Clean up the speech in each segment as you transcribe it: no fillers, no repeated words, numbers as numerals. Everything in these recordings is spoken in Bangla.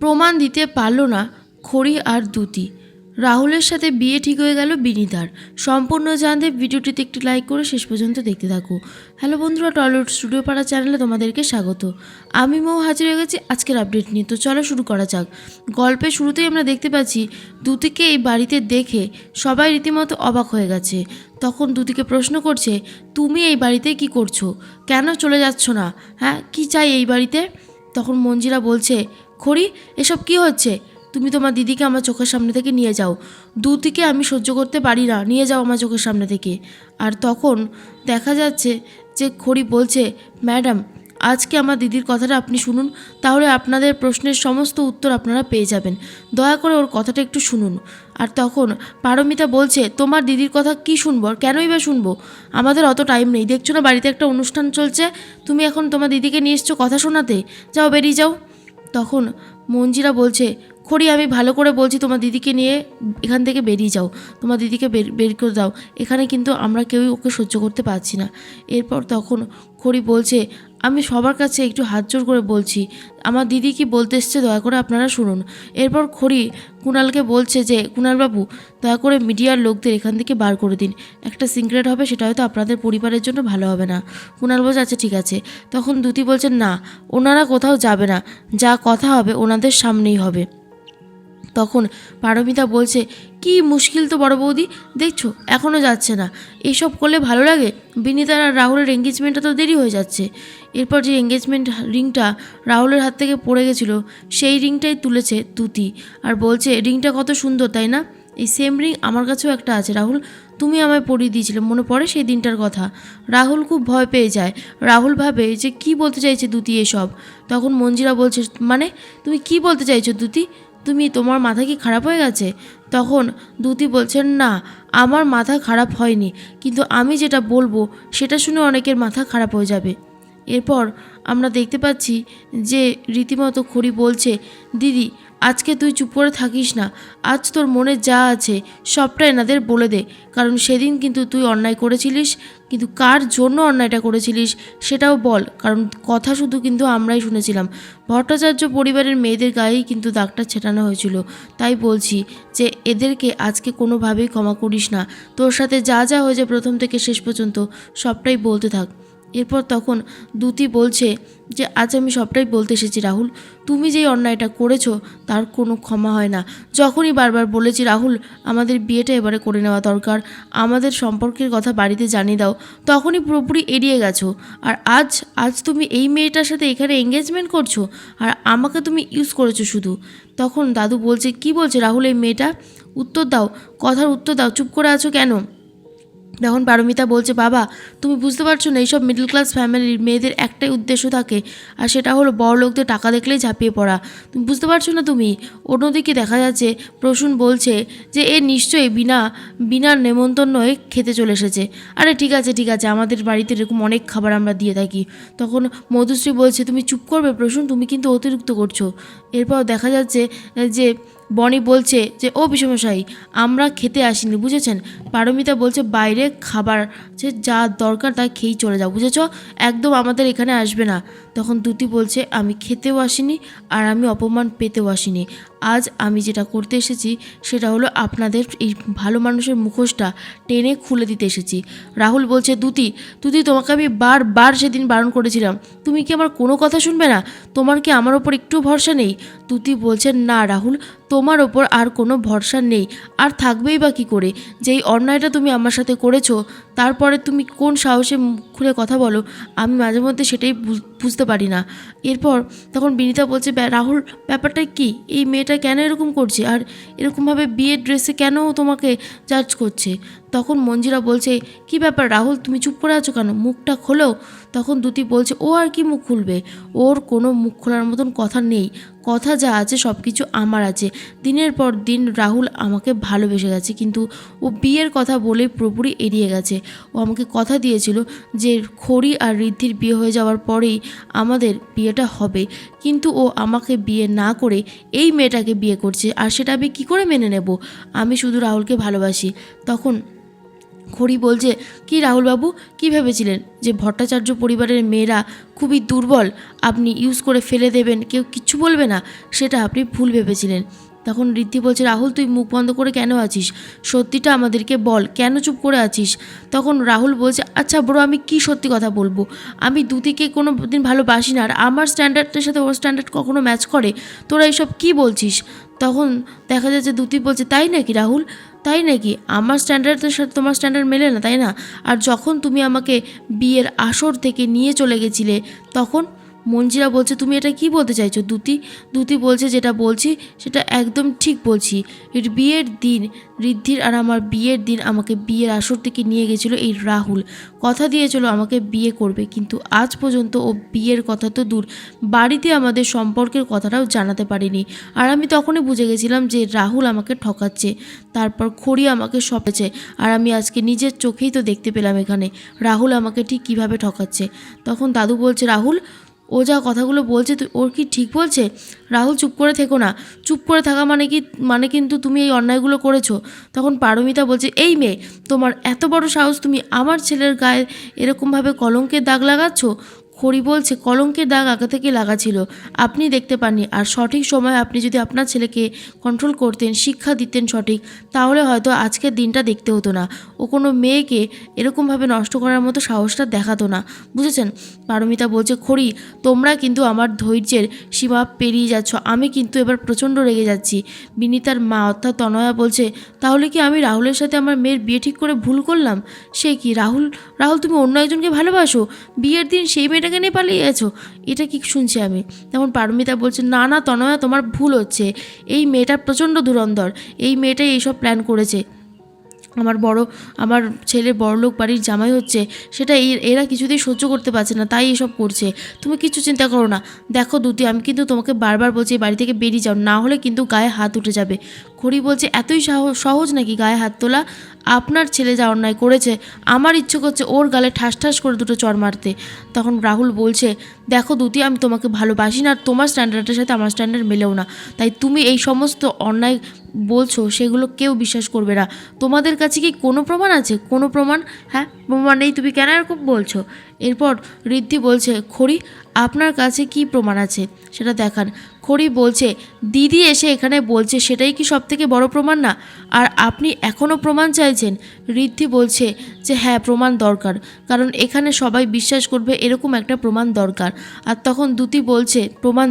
প্রমাণ দিতে পারল না খড়ি আর দ্যুতি। রাহুলের সাথে বিয়ে ঠিক হয়ে গেল বিনীতার। সম্পূর্ণ জানতে ভিডিওটিতে একটি লাইক করে শেষ পর্যন্ত দেখতে থাকো। হ্যালো বন্ধুরা, টলিউড স্টুডিও পাড়া চ্যানেলে তোমাদেরকে স্বাগত। আমি মৌ হাজির হয়ে গেছি আজকের আপডেট নিয়ে। তো চলো শুরু করা যাক। গল্পের শুরুতেই আমরা দেখতে পাচ্ছি দ্যুতিকে এই বাড়িতে দেখে সবাই রীতিমতো অবাক হয়ে গেছে। তখন দ্যুতিকে প্রশ্ন করছে, তুমি এই বাড়িতে কি করছো, কেন চলে যাচ্ছ না, হ্যাঁ কি চাই এই বাড়িতে? তখন মঞ্জিরা বলছে, খড়ি এসব কি হচ্ছে? তুমি তোমার দিদিকে আমার চোখের সামনে থেকে নিয়ে যাও। দ্যুতিকে আমি সহ্য করতে পারি না, নিয়ে যাও আমার চোখের সামনে থেকে। আর তখন দেখা যাচ্ছে যে খড়ি বলছে, ম্যাডাম আজকে আমার দিদির কথাটা আপনি শুনুন, তাহলে আপনাদের প্রশ্নের সমস্ত উত্তর আপনারা পেয়ে যাবেন। দয়া করে ওর কথাটা একটু শুনুন। আর তখন পারমিতা বলছে, তোমার দিদির কথা কি শুনবো, আর কেনই বা শুনবো? আমাদের অত টাইম নেই, দেখছো না বাড়িতে একটা অনুষ্ঠান চলছে, তুমি এখন তোমার দিদিকে নিয়ে এসছো কথা শোনাতে? যাও বেরিয়ে যাও। তখন মঞ্জিরা বলছে, খড়ি আমি ভালো করে বলছি, তোমার দিদিকে নিয়ে এখান থেকে বেরিয়ে যাও, তোমার দিদিকে বের করে দাও, এখানে কিন্তু আমরা কেউই ওকে সহ্য করতে পারছি না। এরপর তখন খড়ি বলছে, আমি সবার কাছে একটু হাত জোর করে বলছি, আমার দিদি কি বলতে এসছে দয়া করে আপনারা শুনুন। এরপর খড়ি কুণালকে বলছে যে, কুণালবাবু দয়া করে মিডিয়ার লোকদের এখান থেকে বার করে দিন, একটা সিক্রেট হবে, সেটা হয়তো আপনাদের পরিবারের জন্য ভালো হবে না। কুণাল বলছে, আচ্ছা ঠিক আছে। তখন দ্যুতি বলছেন, না ওনারা কোথাও যাবে না, যা কথা হবে ওনাদের সামনেই হবে। তখন পারমিতা বলছে, কি মুশকিল তো বড় বৌদি, দেখছো এখনও যাচ্ছে না, এইসব করলে ভালো লাগে? বিনীতার আর রাহুলের এঙ্গেজমেন্টটা তো দেরি হয়ে যাচ্ছে। এরপর যে এঙ্গেজমেন্ট রিংটা রাহুলের হাত থেকে পড়ে গেছিলো, সেই রিংটাই তুলেছে দ্যুতি আর বলছে, রিংটা কত সুন্দর তাই না? এই সেম রিং আমার কাছেও একটা আছে রাহুল, তুমি আমায় পরিয়ে দিয়েছিলে, মনে পড়ে সেই দিনটার কথা? রাহুল খুব ভয় পেয়ে যায়। রাহুল ভাবে যে কি বলতে চাইছে দ্যুতি এসব। তখন মঞ্জিরা বলছে, মানে তুমি কি বলতে চাইছো দ্যুতি, তোমার মাথা কি খারাপ হয়ে গেছে? তখন দ্যুতি বলছেন, না আমার মাথা খারাপ হয়নি, কিন্তু আমি যেটা বলবো সেটা শুনে অনেকের মাথা খারাপ হয়ে যাবে। এরপর আমরা দেখতে পাচ্ছি যে রীতিমতো খড়ি বলছে, দিদি আজকে তুই চুপ করে থাকিস না, আজ তোর মনে যা আছে সবটা এনাদের বলে দে, কারণ সেদিন কিন্তু তুই অন্যায় করেছিলিস, কিন্তু কার জন্য অন্যায়টা করেছিলিস সেটাও বল, কারণ কথা শুধু কিন্তু আমরাই শুনেছিলাম, ভট্টাচার্য পরিবারের মেয়েদের গায়েই কিন্তু দাগটা ছেটানো হয়েছিল। তাই বলছি যে এদেরকে আজকে কোনোভাবেই ক্ষমা করিস না, তোর সাথে যা যা হয়েছে প্রথম থেকে শেষ পর্যন্ত সবটাই বলতে থাক। এরপর তখন দ্যুতি বলছে যে, আজ আমি সবটাই বলতে এসেছি রাহুল, তুমি যেই অন্যায়টা করেছো তার কোনো ক্ষমা হয় না। যখনই বারবার বলেছি রাহুল আমাদের বিয়েটা এবারে করে নেওয়া দরকার, আমাদের সম্পর্কের কথা বাড়িতে জানিয়ে দাও, তখনই পুরোপুরি এড়িয়ে গেছো। আর আজ আজ তুমি এই মেয়েটার সাথে এখানে এঙ্গেজমেন্ট করছো, আর আমাকে তুমি ইউজ করেছো শুধু। তখন দাদু বলছে, কি বলছে রাহুল এই মেয়েটা, উত্তর দাও, কথার উত্তর দাও, চুপ করে আছো কেন? তখন পারমিতা বলছে, বাবা তুমি বুঝতে পারছো না, এইসব মিডল ক্লাস ফ্যামিলির মেয়েদের একটাই উদ্দেশ্য থাকে, আর সেটা হলো বড় লোকদের টাকা দেখলেই ঝাঁপিয়ে পড়া। তুমি বুঝতে পারছো না তুমি? অন্যদিকে দেখা যাচ্ছে প্রসূন বলছে যে, এ নিশ্চয়ই বিনা নেমন্তন্নয় খেতে চলে এসেছে। আরে ঠিক আছে ঠিক আছে, আমাদের বাড়িতে এরকম অনেক খাবার আমরা দিয়ে থাকি। তখন মধুশ্রী বলছে, তুমি চুপ করবে প্রসূন, তুমি কিন্তু অতিরিক্ত করছো। এরপর দেখা যাচ্ছে যে বনি বলছে যে, ও বিষমশাই আমরা খেতে আসিনি বুঝেছেন। পারমিতা বলছে, বাইরে খাবার যে যা দরকার তা খেয়েই চলে যাও, বুঝেছ, একদম আমাদের এখানে আসবে না। তখন দ্যুতি বলছে, আমি খেতেও আসিনি আর আমি অপমান পেতেও আসিনি, আজ আমি যেটা করতে এসেছি সেটা হলো আপনাদের এই ভালো মানুষের মুখোশটা টেনে খুলে দিতে এসেছি। রাহুল বলছে, দ্যুতি তোমাকে আমি বারবার সেদিন বারণ করেছিলাম, তুমি কি আমার কোনো কথা শুনবে না? তোমার কি আমার ওপর একটু ভরসা নেই? দ্যুতি বলছে, না রাহুল তোমার ওপর আর কোনো ভরসা নেই, আর থাকবেই বা কী করে? যেই অন্যায়টা তুমি আমার সাথে করেছো তারপরে তুমি কোন সাহসে মুখ খুলে কথা বলো, আমি মাঝে মধ্যে সেটাই বুঝতে পারি না। এরপর তখন বিনীতা বলছে, রাহুল ব্যাপারটা কি, এই মেয়েটা কেন এরকম করছে, আর এরকমভাবে বিয়ের ড্রেসে কেন তোমাকে জাজ করছে? তখন মঞ্জিরা বলছে, কি ব্যাপার রাহুল তুমি চুপ করে আছো কেন, মুখটা খোলো। তখন দ্যুতি বলছে, ও আর কি মুখ খুলবে, ওর কোনো মুখ খোলার মতন কথা নেই, কথা যা আছে সব কিছু আমার আছে। দিনের পর দিন রাহুল আমাকে ভালোবেসে গেছে, কিন্তু ও বিয়ের কথা বলে পুরোপুরি এড়িয়ে গেছে। ও আমাকে কথা দিয়েছিল যে খড়ি আর ঋদ্ধির বিয়ে হয়ে যাওয়ার পরেই আমাদের বিয়েটা হবে, কিন্তু ও আমাকে বিয়ে না করে এই মেয়েটাকে বিয়ে করছে, আর সেটা আমি কী করে মেনে নেব? আমি শুধু রাহুলকে ভালোবাসি। তখন খড়ি বলছে, কি রাহুলবাবু, কি ভেবেছিলেন যে ভট্টাচার্য পরিবারের মেয়েরা খুবই দুর্বল, আপনি ইউজ করে ফেলে দেবেন, কেউ কিচ্ছু বলবে না? সেটা আপনি ভুল ভেবেছিলেন। তখন ঋদ্ধি বলছে, রাহুল তুই মুখ বন্ধ করে কেন আছিস? সত্যিটা আমাদেরকে বল, কেন চুপ করে আছিস? তখন রাহুল বলছে, আচ্ছা ব্রো, আমি কি সত্যি কথা বলবো? আমি দ্যুতিকে কোনো দিন ভালোবাসি না, আর আমার স্ট্যান্ডার্ডের সাথে ওর স্ট্যান্ডার্ড কখনো ম্যাচ করে? তোরা এইসব কি বলছিস? তখন দেখা যাচ্ছে দ্যুতি বলছে, তাই নাকি রাহুল, তাই নাকি? আমার স্ট্যান্ডার্ডের সাথে তোমার স্ট্যান্ডার্ড মেলে না, তাই না? আর যখন তুমি আমাকে বিয়ের আসর থেকে নিয়ে চলে গেছিলে, তখন মঞ্জিরা বলছে, তুমি এটা কি বলতে চাইছো দ্যুতি? দ্যুতি বলছে, যেটা বলছি সেটা একদম ঠিক বলছি। এর বিয়ের দিন, ঋদ্ধির আর আমার বিয়ের দিন আমাকে বিয়ের আসর থেকে নিয়ে গেছিলো এই রাহুল। কথা দিয়েছিল আমাকে বিয়ে করবে, কিন্তু আজ পর্যন্ত ও বিয়ের কথা তো দূর, বাড়িতে আমাদের সম্পর্কের কথাটাও জানাতে পারিনি। আর আমি তখনই বুঝে গেছিলাম যে রাহুল আমাকে ঠকাচ্ছে। তারপর খড়ি আমাকে সপেছে, আর আমি আজকে নিজের চোখেই তো দেখতে পেলাম এখানে রাহুল আমাকে ঠিক কিভাবে ঠকাচ্ছে। তখন দাদু বলছে, রাহুল ও যা কথাগুলো বলছে ওর কি ঠিক বলছে? রাহুল চুপ করে থেকো না, চুপ করে থাকা মানে কিন্তু তুমি এই অন্যায়গুলো করেছো। তখন পারমিতা বলছে, এই মেয়ে, তোমার এত বড় সাহস, তুমি আমার ছেলের গায়ে এরকমভাবে কলঙ্কের দাগ লাগাচ্ছ? খড়ি বলছে, কলঙ্কের দাগ আগে থেকে লাগা ছিল, আপনি দেখতে পাননি। আর সঠিক সময়ে আপনি যদি আপনার ছেলেকে কন্ট্রোল করতেন, শিক্ষা দিতেন সঠিক, তাহলে হয়তো আজকের দিনটা দেখতে হতো না। ও কোনো মেয়েকে এরকমভাবে নষ্ট করার মতো সাহসটা দেখাতো না, বুঝেছেন? পারমিতা বলছে, খড়ি তোমরা কিন্তু আমার ধৈর্যের সীমা পেরিয়ে যাচ্ছ, আমি কিন্তু এবার প্রচণ্ড রেগে যাচ্ছি। বিনীতার মা অর্থাৎ তনয়া বলছে, তাহলে কি আমি রাহুলের সাথে আমার মেয়ের বিয়ে ঠিক করে ভুল করলাম? সে কি রাহুল, রাহুল তুমি অন্য একজনকে ভালোবাসো? বিয়ের দিন সেই মেয়েটাকে নিয়ে পালিয়ে গেছো? এটা কি শুনছি আমি? তখন পারমিতা বলছে, না না তনয়া, তোমার ভুল হচ্ছে। এই মেয়েটা প্রচণ্ড ধুরন্ধর, এই মেয়েটাই এইসব প্ল্যান করেছে। আমার ছেলে বড়লোক বাড়ির জামাই হচ্ছে, সেটা এরা কিছুতেই সহ্য করতে পারছে না, তাই এসব করছে। তুমি কিছু চিন্তা করো না। দেখো দ্যুতি, আমি কিন্তু তোমাকে বারবার বলছি এই বাড়ি থেকে বেরিয়ে যাও, না হলে কিন্তু গায়ে হাত উঠে যাবে। খড়ি বলছে, এতই সহজ নাকি গায়ে হাত তোলা? আপনার ছেলে যা অন্যায় করেছে, আমার ইচ্ছে করছে ওর গালে ঠাস ঠাস করে দুটো চড় মারতে। তখন রাহুল বলছে, দেখো দ্যুতি, আমি তোমাকে ভালোবাসি না, আর তোমার স্ট্যান্ডার্ডের সাথে আমার স্ট্যান্ডার্ড মেলেও না, তাই তুমি এই সমস্ত অন্যায় বলছো সেগুলো কেউ বিশ্বাস করবে না। তোমাদের কাছে কি কোনো প্রমাণ আছে? কোনো প্রমাণ? হ্যাঁ, প্রমাণ নেই, তুমি কেন এরকম বলছো? এরপর ঋদ্ধি বলছে, খড়ি আপনার কাছে কি প্রমাণ আছে সেটা দেখান। খড়ি বলছে, দিদি এসে এখানে বলছে, সেটাই কি সব থেকে বড় প্রমাণ না? আর আপনি এখনও প্রমাণ চাইছেন? ঋদ্ধি বলছে যে হ্যাঁ, প্রমাণ দরকার, কারণ এখানে সবাই বিশ্বাস করবে এরকম একটা প্রমাণ দরকার। আর তখন দ্যুতি বলছে, প্রমাণ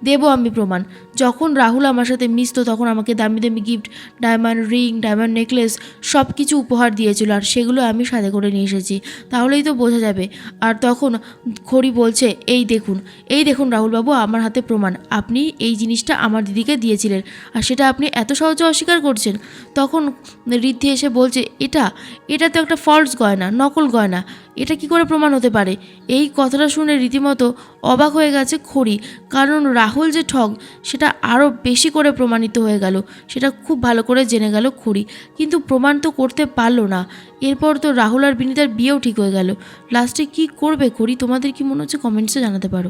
দেবো আমি প্রমাণ। যখন রাহুল আমার সাথে মিশতো তখন আমাকে দামি দামি gift, diamond ring, diamond necklace সব কিছু উপহার দিয়েছিল, আর সেগুলো আমি সাথে করে নিয়ে এসেছি, তাহলেই তো বোঝা যাবে। আর তখন খড়ি বলছে, এই দেখুন রাহুলবাবু, আমার হাতে প্রমাণ, আপনি এই জিনিসটা আমার দিদিকে দিয়েছিলেন, আর সেটা আপনি এত সহজে অস্বীকার করছেন। তখন ঋদ্ধি এসে বলছে, এটা তো একটা ফলস গয়না, নকল গয়না, এটা কি করে প্রমাণ হতে পারে? এই কথাটা শুনে রীতিমতো অবাক হয়ে গেছে খড়ি, কারণ রাহুল যে ঠগ সেটা আরও বেশি করে প্রমাণিত হয়ে গেল, সেটা খুব ভালো করে জেনে গেল খড়ি, কিন্তু প্রমাণ তো করতে পারলো না। এরপর তো রাহুল আর বিনীতার বিয়েও ঠিক হয়ে গেল। লাস্টে কি করবে খড়ি, তোমাদের কি মনে হচ্ছে কমেন্টসে জানাতে পারো।